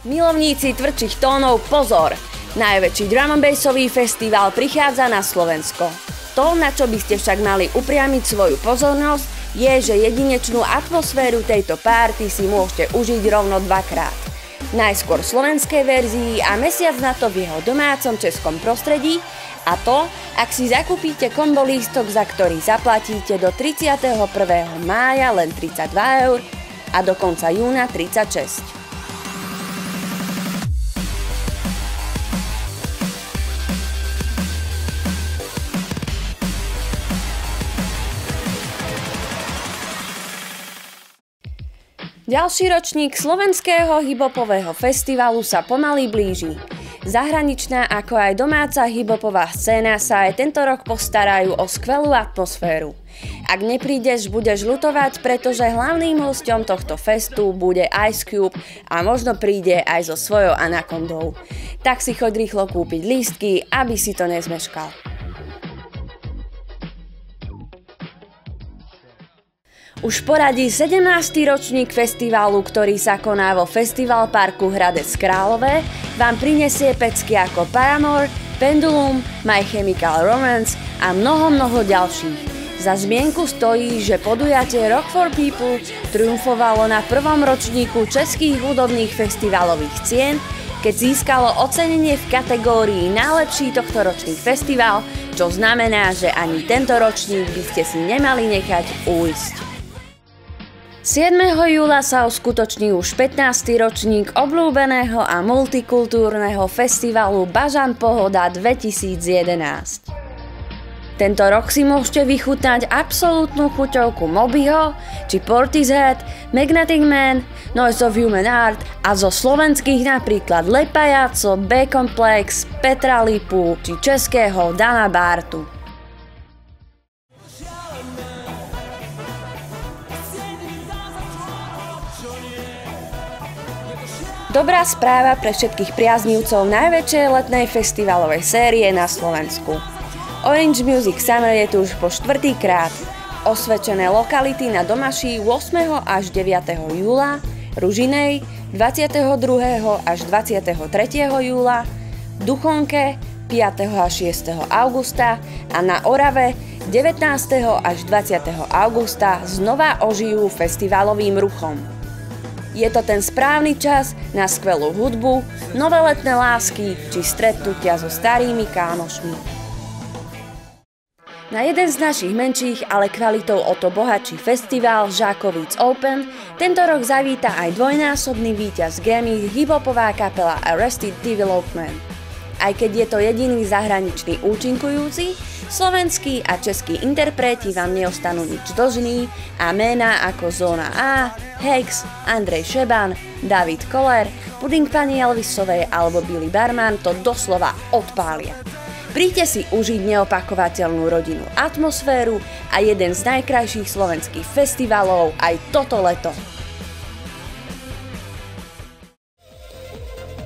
Milovníci tvrdších tónov, pozor! Najväčší drum and bassový festival prichádza na Slovensko. To, na čo by ste však mali upriamiť svoju pozornosť, je, že jedinečnú atmosféru tejto párty si môžete užiť rovno dvakrát. Najskôr v slovenskej verzii a mesiac na to v jeho domácom českom prostredí, a to, ak si zakúpite kombo lístok, za ktorý zaplatíte do 31. mája len 32 € a do konca júna 36. Ďalší ročník slovenského hiphopového festivalu sa pomaly blíži. Zahraničná ako aj domáca hiphopová scéna sa aj tento rok postarajú o skvelú atmosféru. Ak neprídeš, budeš ľutovať, pretože hlavným hosťom tohto festu bude Ice Cube a možno príde aj so svojou anakondou. Tak si choď rýchlo kúpiť lístky, aby si to nezmeškal. Už poradí 17. ročník festivalu, ktorý sa koná vo Festival Parku Hradec Králové, vám prinesie pecky ako Paramore, Pendulum, My Chemical Romance a mnoho ďalších. Za zmienku stojí, že podujatie Rock for People triumfovalo na prvom ročníku českých hudobných festivalových cien, keď získalo ocenenie v kategórii Najlepší tohtoročný festival, čo znamená, že ani tento ročník by ste si nemali nechať ujsť. 7. júla sa uskutoční už 15. ročník obľúbeného a multikultúrneho festivalu Bažant Pohoda 2011. Tento rok si môžete vychutnať absolútnu chuťovku Mobyho, či Portishead, Magnetic Man, Noise of Human Art a zo slovenských napríklad Lepajaco, B-Complex, Petra Lipu či českého Dana Bartu. Dobrá správa pre všetkých priaznivcov najväčšej letnej festivalovej série na Slovensku. Orange Music Summer je tu už po 4. krát. Osvedčené lokality na Domaší 8. až 9. júla, Ružinej 22. až 23. júla, Duchonke 5. až 6. augusta a na Orave 19. až 20. augusta znova ožijú festivalovým ruchom. Je to ten správny čas na skvelú hudbu, nové letné lásky či stretnutia so starými kámošmi. Na jeden z našich menších, ale kvalitou o to bohatší festival Žákovíc Open tento rok zavíta aj dvojnásobný víťaz Grammy hiphopová kapela Arrested Development. Aj keď je to jediný zahraničný účinkujúci, slovenskí a českí interpreti vám neostanú nič dlžní a mená ako Zóna A, Hex, Andrej Šeban, David Koller, Puding pani Elvisovej alebo Billy Barman to doslova odpália. Príďte si užiť neopakovateľnú rodinnú atmosféru a jeden z najkrajších slovenských festivalov aj toto leto.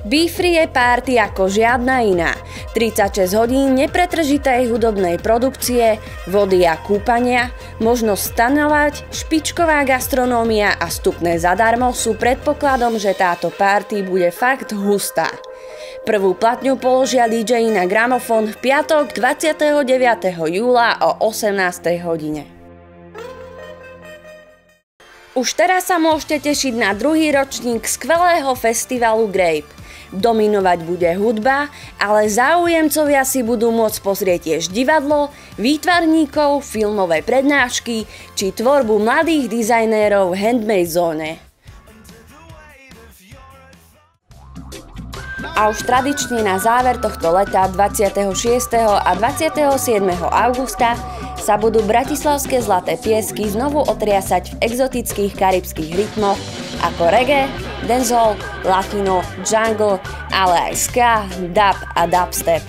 Be Free je párty ako žiadna iná. 36 hodín nepretržitej hudobnej produkcie, vody a kúpania, možnosť stanovať, špičková gastronómia a vstupné zadarmo sú predpokladom, že táto párty bude fakt hustá. Prvú platňu položia DJ na gramofón v piatok 29. júla o 18. hodine. Už teraz sa môžete tešiť na druhý ročník skvelého festivalu Grape. Dominovať bude hudba, ale záujemcovia si budú môcť pozrieť tiež divadlo, výtvarníkov, filmové prednášky či tvorbu mladých dizajnérov v handmade zóne. A už tradične na záver tohto leta 26. a 27. augusta sa budú bratislavské zlaté piesky znovu otriasať v exotických karibských rytmoch ako reggae, dancehall, latino, jungle, ale aj ska, dub a dubstep.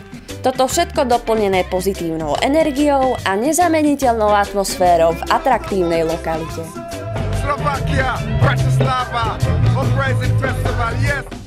Toto všetko doplnené pozitívnou energiou a nezameniteľnou atmosférou v atraktívnej lokalite. Slovakia, Bratislava, Uprising Festival, yes!